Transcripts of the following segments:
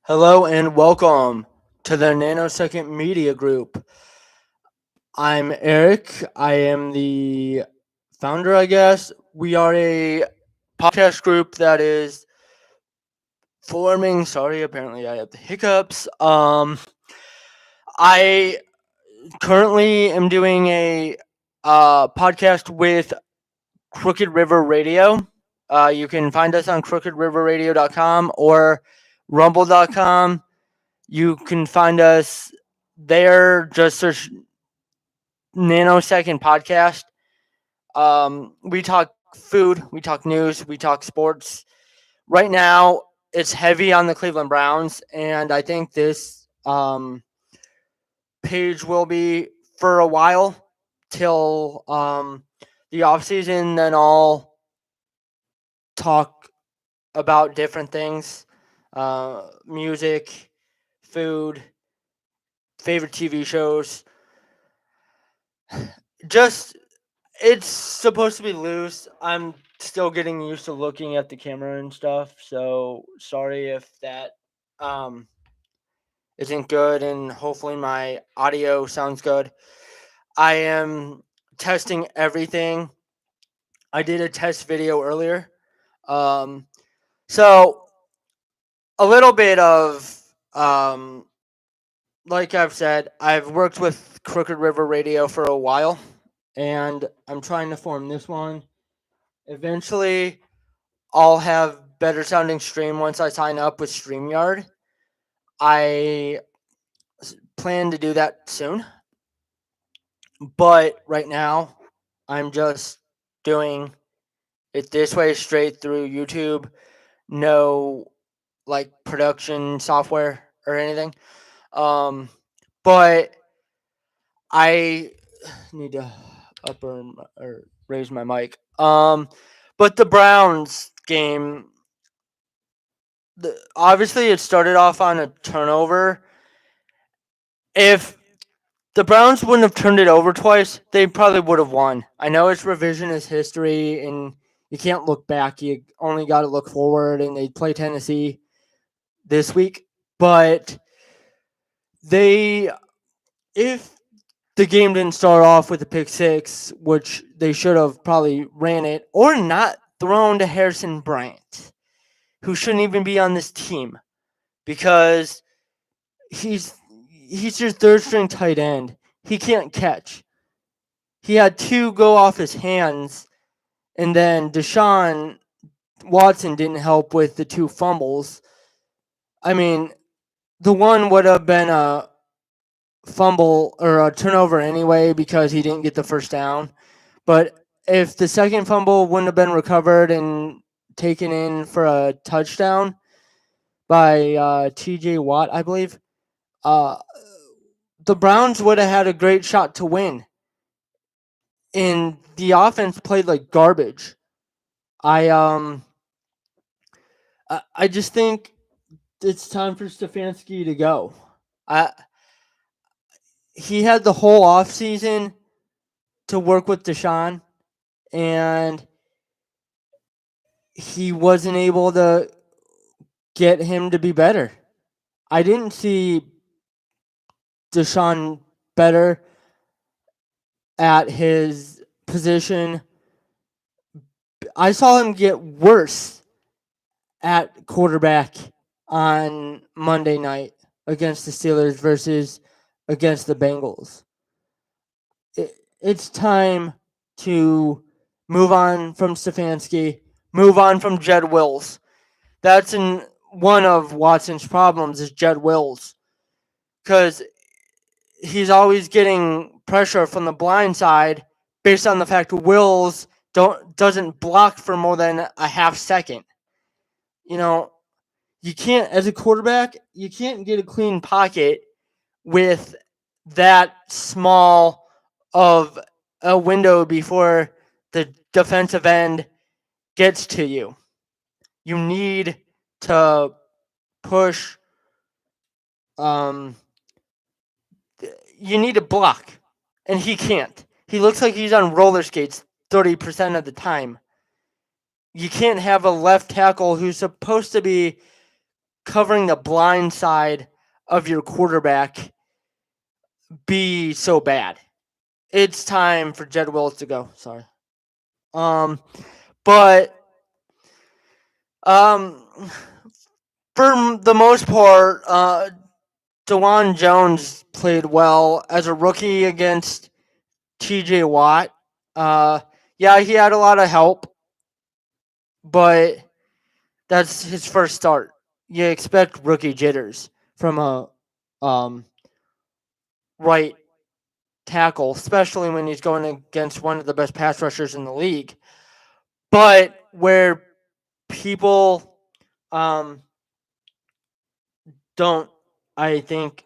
Hello and welcome to the Nanosecond Media Group. I'm Eric. I am the founder, I guess. We are a podcast group that is forming. Sorry, apparently I have the hiccups. I currently am doing a podcast with Crooked River Radio. You can find us on crookedriverradio.com or rumble.com. You can find us there. Just search Nanosecond Podcast. We talk food, we talk news, we talk sports. Right now, it's heavy on the Cleveland Browns, and I think this page will be for a while till the offseason. Then I'll talk about different things, music, food, favorite TV shows. Just it's supposed to be loose. I'm still getting used to looking at the camera and stuff, so sorry if that um isn't good, and hopefully my audio sounds good. I am testing everything. I did a test video earlier. Um so a little bit of like I've said, I've worked with Crooked River Radio for a while, and I'm trying to form this one. Eventually, I'll have better sounding stream once I sign up with StreamYard. I plan to do that soon, but right now I'm just doing it this way straight through YouTube. No like production software or anything. Um, but I need to or raise my mic. But the Browns game, obviously it started off on a turnover. If the Browns wouldn't have turned it over twice, they probably would have won. I know it's revisionist history and you can't look back. You only got to look forward, and they play Tennessee this week. But they, if the game didn't start off with a pick six, which they should have probably ran it or not thrown to Harrison Bryant, who shouldn't even be on this team because he's your third string tight end. He can't catch. He had two go off his hands, and then Deshaun Watson didn't help with the two fumbles. I mean, the one would have been a fumble or a turnover anyway because he didn't get the first down. But if the second fumble wouldn't have been recovered and taken in for a touchdown by TJ Watt, I believe, uh, the Browns would have had a great shot to win. And the offense played like garbage. I just think it's time for Stefanski to go. He had the whole offseason to work with Deshaun, and he wasn't able to get him to be better. I didn't see Deshaun better at his position. I saw him get worse at quarterback on Monday night against the Steelers versus against the Bengals. It's time to move on from Stefanski, move on from Jed Wills. That's one of Watson's problems is Jed Wills, because he's always getting pressure from the blind side based on the fact Wills doesn't block for more than a half second. You know, you can't, as a quarterback, you can't get a clean pocket with that small of a window before the defensive end gets to you. You need to push. You need to block, and he can't. He looks like he's on roller skates 30% of the time. You can't have a left tackle who's supposed to be covering the blind side of your quarterback be so bad. It's time for Jed Wills to go. Sorry. But for the most part, Dewan Jones played well as a rookie against TJ Watt. Yeah, he had a lot of help, but that's his first start. You expect rookie jitters from a right tackle, especially when he's going against one of the best pass rushers in the league. But where people don't, I think,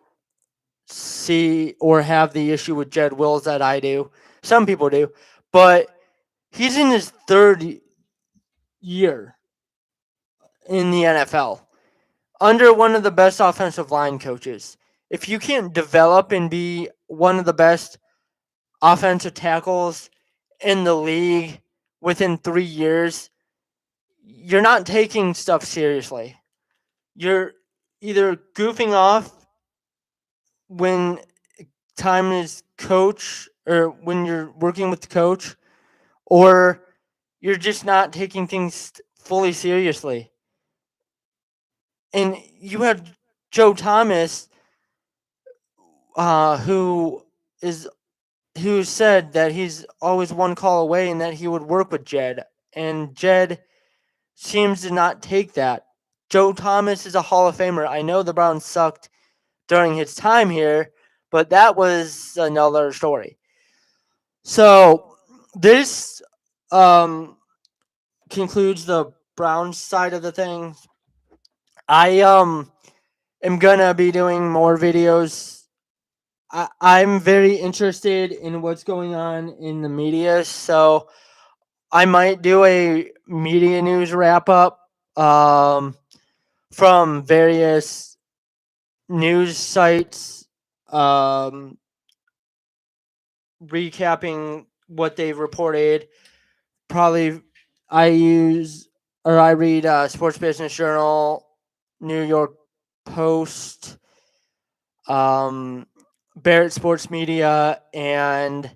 see or have the issue with Jed Wills that I do. Some people do, but he's in his third year in the NFL under one of the best offensive line coaches. If you can't develop and be one of the best offensive tackles in the league within 3 years, you're not taking stuff seriously. You're either goofing off when time is coach or when you're working with the coach, or you're just not taking things fully seriously. And you had Joe Thomas, who said that he's always one call away and that he would work with Jed. And Jed seems to not take that. Joe Thomas is a Hall of Famer. I know the Browns sucked during his time here, but that was another story. So this concludes the Browns side of the thing. I am gonna be doing more videos. I'm very interested in what's going on in the media, so I might do a media news wrap up from various news sites, recapping what they've reported. Probably I read Sports Business Journal, New York Post, Barrett Sports Media, and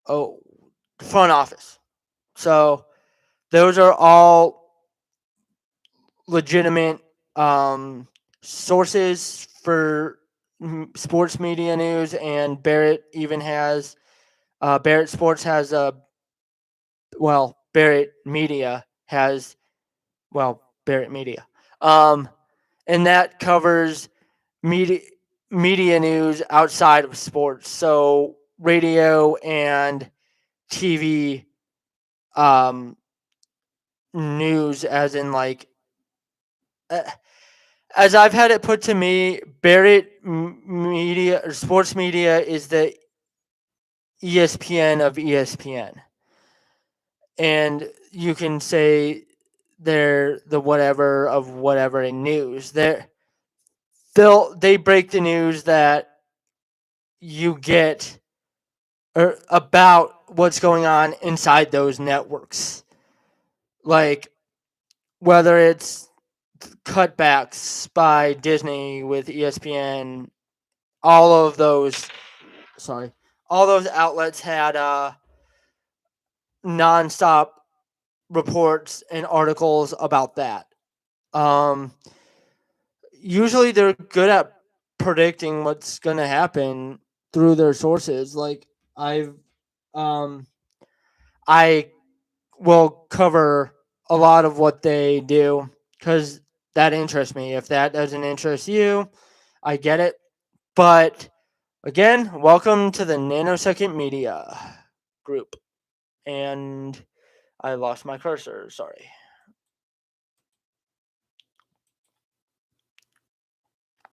Front Office. So those are all legitimate sources for sports media news, and Barrett even has Barrett Sports has Barrett Media has Barrett Media, and that covers media news outside of sports, so radio and TV news, as in like as I've had it put to me, Barrett Media or Sports Media is the ESPN of ESPN. And you can say they're the whatever of whatever in news. They break the news that you get or about what's going on inside those networks. Like whether it's cutbacks by Disney with ESPN, all of those outlets had nonstop reports and articles about that. Usually they're good at predicting what's going to happen through their sources. Like I will cover a lot of what they do because that interests me. If that doesn't interest you, I get it. But again, welcome to the Nanosecond Media Group. And I lost my cursor. Sorry.